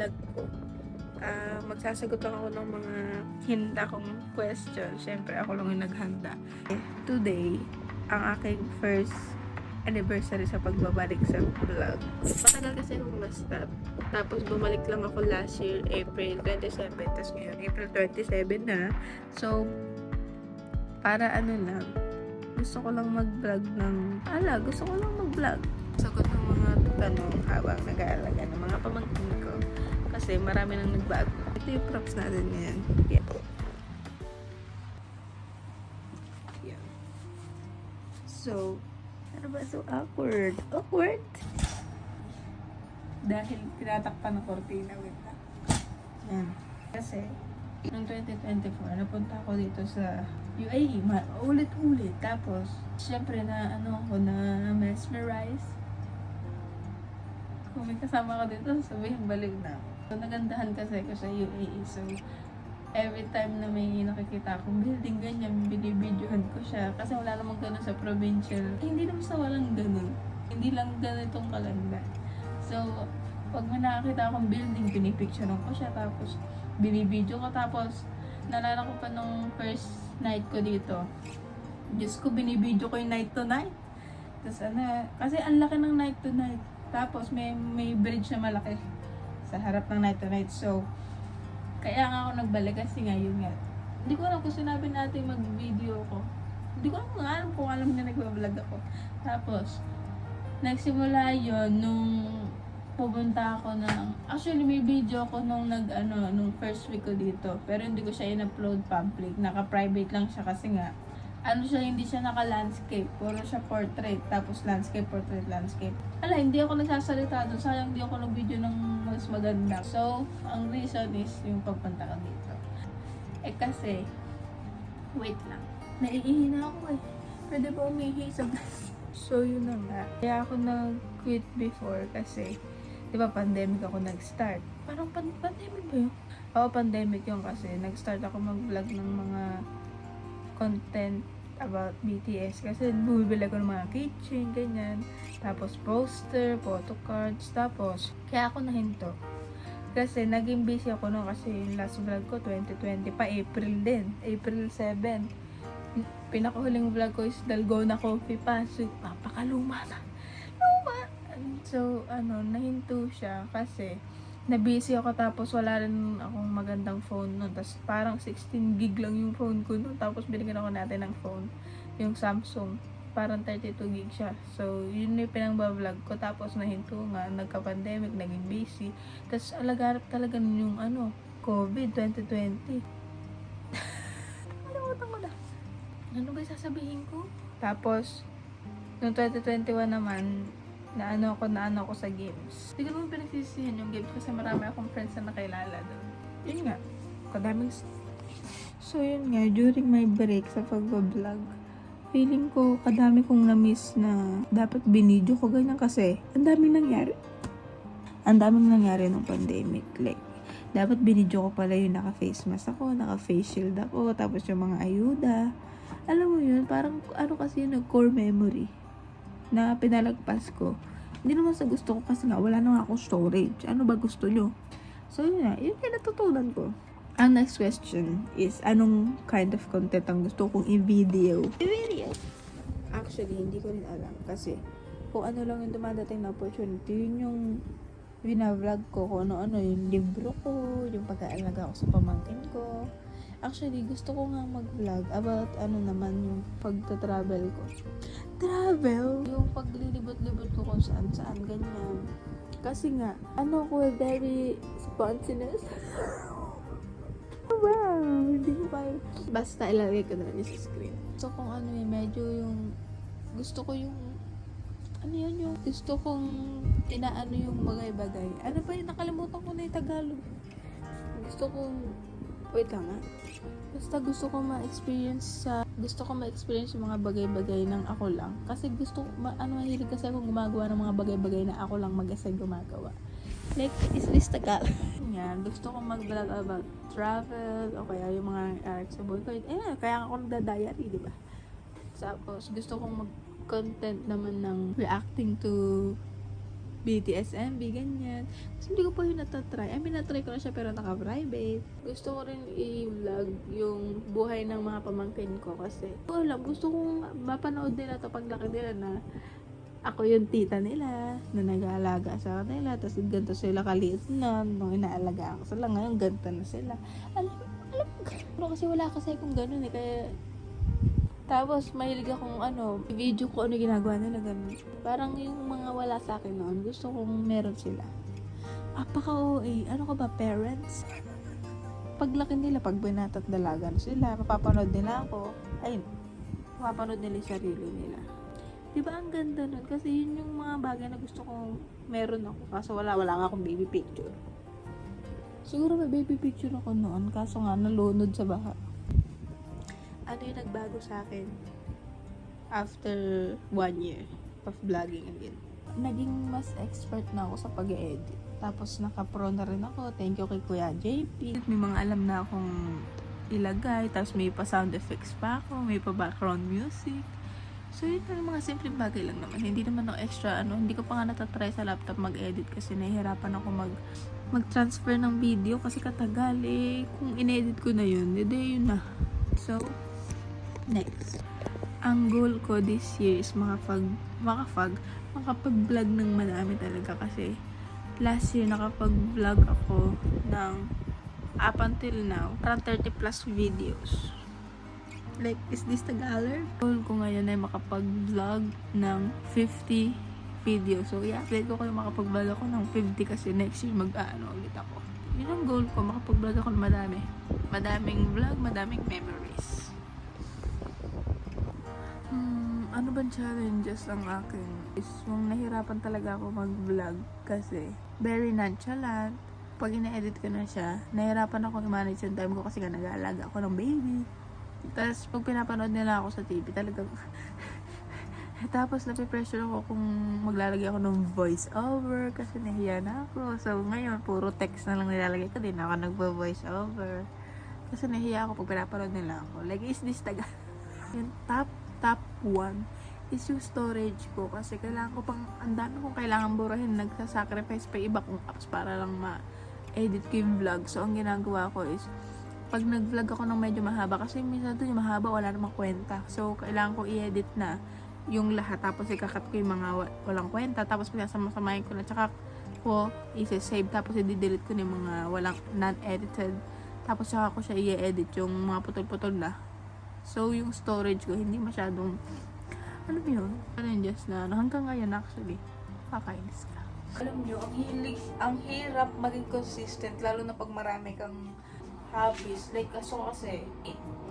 vlog ko. Magsasagot lang ako ng mga hinda kong question. Siyempre, ako lang yung naghanda. Today, ang aking first anniversary sa pagbabalik sa vlog. Matagal kasi akong na-stop. Tapos, bumalik lang ako last year, April 27. Tapos ngayon, April 27 na. So, para ano lang, gusto ko lang mag-vlog gusto ko lang mag-vlog. Sagot ng mga tanong habang nag-aalaga ng mga pamangkin ko. Kasi marami nang nagbago. Ito yung props natin ngayon. Yeah. So, ano ba? So awkward. Awkward? Dahil tinatakpan ng kortina. Wait lang. Yan. Kasi, noong 2024, napunta ako dito sa UAE. Ulit-ulit. Tapos, syempre na mesmerize. Kung may kasama ko dito, sabihin balik na. So, nagandahan kasi ako sa UAE. So, every time na may nakikita akong building ganyan, binibidyohan ko siya. Kasi wala namang ganun sa provincial. Hindi naman sa walang ganun. Hindi lang ganitong kaganda. So, pag may nakakita akong building, pinipicturean ko siya. Tapos, binibidyo ko. Tapos, nalala ko pa nung first night ko dito. Diyos ko, binibidyo ko yung night to night. Tapos kasi ang laki ng night to night. Tapos may bridge na malaki sa harap ng night to night. So, kaya nga ako nagbalik kasi nga yun nga. Hindi ko alam kung sinabi natin mag-video ko. Hindi ko alam kung alam niya nagbablog ako. Tapos, nagsimula yon nung pumunta ako actually may video ako nung nung first week ko dito. Pero hindi ko siya in-upload public. Naka-private lang siya kasi nga hindi siya naka-landscape. Puro siya portrait. Tapos landscape, portrait, landscape. Hindi ako nagsasalita doon. Sayang hindi ako nag-video ng mas maganda. So, ang reason is yung pagpunta ko dito. Kasi, wait lang. Naiihi na ako eh. Pwede ba umihi sa So, yun na nga. Kaya ako nag-quit before kasi, di ba, pandemic ako nag-start. Parang pandemic ba yun? Oo, pandemic yun kasi nag-start ako mag-vlog ng mga content about BTS kasi bumibili ko ng mga keychain, ganyan. Tapos poster, photo cards, tapos kaya ako nahinto. Kasi naging busy ako noon kasi yung last vlog ko 2020 pa, April din. April 7. Pinakahuling vlog ko is Dalgona Coffee pa. So, papakaluma na. Luma! So, nahinto siya kasi na-busy ako tapos wala rin akong magandang phone nun. Tapos parang 16 gig lang yung phone ko nun. Tapos binigyan ako natin ng phone. Yung Samsung. Parang 32 gig siya. So, yun yung pinang-vlog ko. Tapos nahinto nga. Nagka-pandemic. Naging busy. Tapos alagarap talaga yung COVID 2020. Nakalimutan ko na. Ano ba sasabihin ko? Tapos, noong 2021 naman, na ako sa games. Hindi ko naman pinagsisihan yung games kasi marami akong friends na nakilala doon. Yun nga, kadaming. So yun nga, during my break sa pag-vlog, feeling ko kadami kong na-miss na dapat binidyo ko ganyan kasi ang daming nangyari. Ang daming nangyari nung pandemic. Like, dapat binidyo ko pala yung naka-face mask ako, naka-face shield ako, tapos yung mga ayuda. Alam mo yun, parang kasi yun, core memory na pinalagpas ko. Hindi naman sa gusto ko kasi nga wala na akong storage. Ano ba gusto nyo? So yun na, yun yung natutunan ko. Ang next question is, anong kind of content ang gusto kong i-video? Actually, hindi ko rin alam kasi kung ano lang yung dumadating na opportunity, yun yung binavlog ko, kung ano-ano, yung libro ko, yung pag-aalaga ko sa pamangkin ko. Actually, gusto ko nga mag-vlog about naman yung pagta-travel ko. Travel? Yung paglilibot-libot ko kung saan-saan, ganyan. Kasi nga, ko very spontaneous. Wow! Hindi ko kayo. Basta ilalagay ko na lang sa screen. So, kung medyo yung, gusto ko yung, yung gusto kong yung bagay-bagay. Ano ba yung nakalimutan ko na yung Tagalog? Gusto kong, wait lang basta gusto ko ma-experience yung mga bagay-bagay ng ako lang. Kasi mahilig kasi akong gumagawa ng mga bagay-bagay na ako lang mag-isa gumagawa. Like, is this Tagalog? Yan, gusto ko mag-vlog about travel, o kaya yung mga sa buhay ko. Kaya ako nagda-diary, di ba? Tapos, gusto kong mag-content naman ng reacting to BTSMB, ganyan. Kasi hindi ko pa yun natatry. I mean, natry ko na siya pero naka-private. Gusto ko rin i-vlog yung buhay ng mga pamangkin ko kasi gusto kong mapanood nila to paglaki nila na ako yung tita nila na nag-aalaga sa kanila. Tapos ganito sila kaliit na nung inaalagaan ko sila. Ngayon, ganito na sila. Alam pero kasi wala kasi akong ganun eh. Kaya tapos, mahilig akong video ko ano ginagawa nila, ganun. Parang yung mga wala sa akin noon, gusto kong meron sila. Apaka-OA, ano ka ba, parents? Paglaki nila, pag binata't dalaga na sila, mapapanood nila ako, ayun, mapapanood nila yung sarili nila. Diba ang ganda nun? Kasi yun yung mga bagay na gusto kong meron ako. Kaso wala nga akong baby picture. Siguro may baby picture ako noon, kaso nga nalunod sa baha. Ano yung nagbago sa akin after 1 year of vlogging again? Naging mas expert na ako sa pag-edit. Tapos naka-pro na rin ako. Thank you kay Kuya JP. May mga alam na akong ilagay. Tapos may pa sound effects pa ako. May pa background music. So yun yung mga simpleng bagay lang naman. Hindi naman ako extra Hindi ko pa nga natatry sa laptop mag-edit kasi nahihirapan ako mag-transfer ng video kasi katagal eh. Kung in-edit ko na yun, edi yun na. So, next. Ang goal ko this year is makapag-vlog ng madami talaga kasi last year nakapag-vlog ako ng up until now, parang 30 plus videos. Like, is this Tagalog? Goal ko ngayon ay makapag-vlog ng 50 videos. So, i-update ko kayo makapag-vlog ako ng 50 kasi next year ulit ako. Yun ang goal ko, makapag-vlog ako ng madami. Madaming vlog, madaming memories. Ano bang challenges ang akin? Is yung nahirapan talaga ako mag-vlog kasi very nonchalant. Pag ina-edit ko na siya, nahirapan ako i-manage yung time ko kasi nga nag-aalaga ako ng baby. Tapos pag pinapanood nila ako sa TV, talagang tapos nape-pressure ako kung maglalagay ako ng voice over kasi nahiya na ako. So ngayon, puro text na lang nilalagay ko. Din ako nagvo-voice over. Kasi nahiya ako pag pinapanood nila ako. Like, is this taga? Yung top 1 is yung storage ko. Kasi kailangan ko ang dami kong kailangan burahin. Nagsasacrifice pa iba kong apps para lang ma-edit ko yung vlog. So, ang ginagawa ko is, pag nag-vlog ako ng medyo mahaba, kasi minsan doon yung mahaba, wala namang kwenta. So, kailangan ko i-edit na yung lahat. Tapos, ikakat ko yung mga walang kwenta. Tapos, pinasama-samahin ko na. Tsaka ko i-save. Tapos, i-delete ko na yung mga walang non-edited. Tapos, tsaka ko siya i-edit yung mga putol-putol na. So, yung storage ko, hindi masyadong, ano yun? Challenges na, hanggang ngayon actually, kakainis ka. Alam nyo, ang hirap maging consistent, lalo na pag marami kang hobbies. Like, kasi,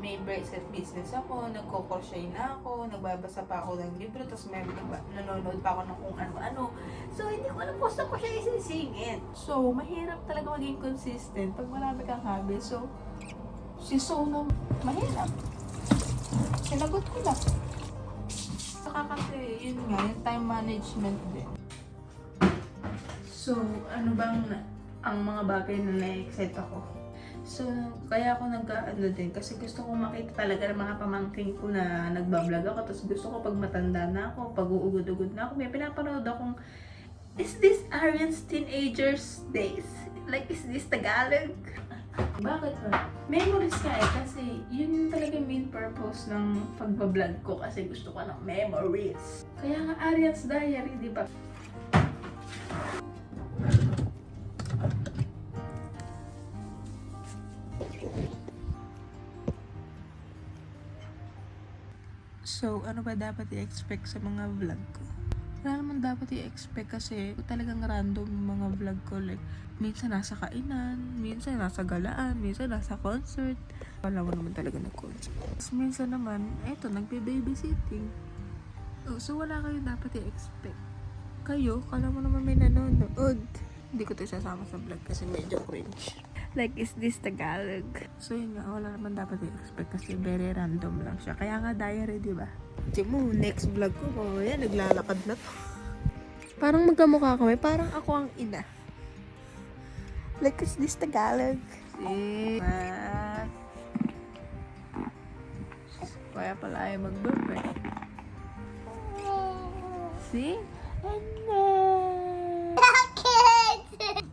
may bracelet business ako, nagko-crochet na ako, nagbabasa pa ako ng libro, tapos nanonood pa ako ng kung ano-ano. So, hindi ko alam kung saan ko siya isisingit. So, mahirap talaga maging consistent pag marami kang hobbies. So, mahirap. Sinagot ko na. Saka kasi, yun nga, yung time management din. So, ano bang ang mga bagay na na-excite ako? So, kaya ako din kasi gusto ko makita talaga ng mga pamangkin ko na nagbablog ako. Tapos gusto ko pag matanda na ako, pag uugod-ugod na ako, may pinapanood akong, is this Arian's teenagers days? Like, is this Tagalog? Bakit ba? Memories ka kasi yun talaga yung main purpose ng pagbablog ko kasi gusto ko ng memories. Kaya nga Arian's Diary, di ba? So, ano ba dapat i-expect sa mga vlog ko? Wala naman dapat i-expect kasi talagang random yung mga vlog ko. Like, minsan nasa kainan, minsan nasa galaan, minsan nasa concert. Wala mo naman talaga na concert. Tapos minsan naman, eto, nagbe-babysitting. So, wala kayo dapat i-expect. Kayo, kala mo naman may nanonood. Hindi ko ito sasama sa vlog kasi medyo cringe. Like, is this Tagalog? So, yun nga, wala naman dapat i-expect kasi very random lang siya. Kaya nga diary, di ba? Mo, next vlog ko, yan, naglalakad na to. Parang magkamukha kami, parang ako ang ina. Like, is this Tagalog? See? Kaya pala ay mag-birthday. See? And then,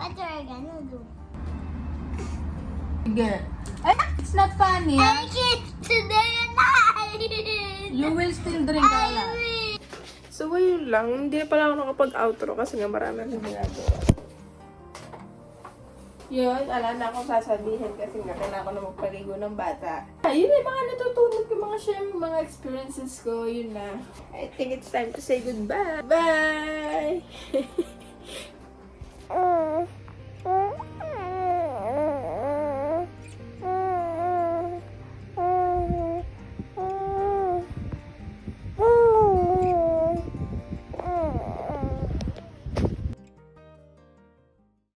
What are you gonna do? Sige. Ay, it's not funny, I ha? can't today night. You will still drink, Ala. So, ayun lang. Hindi na pala ako nakapag-outro kasi nga marami akong ginagawa. Yun, ala na akong sasabihin kasi nga kailangan ko na magpaligo ng bata. Yun na yung mga natutunan ko, mga share, mga experiences ko, yun na. I think it's time to say goodbye. Bye!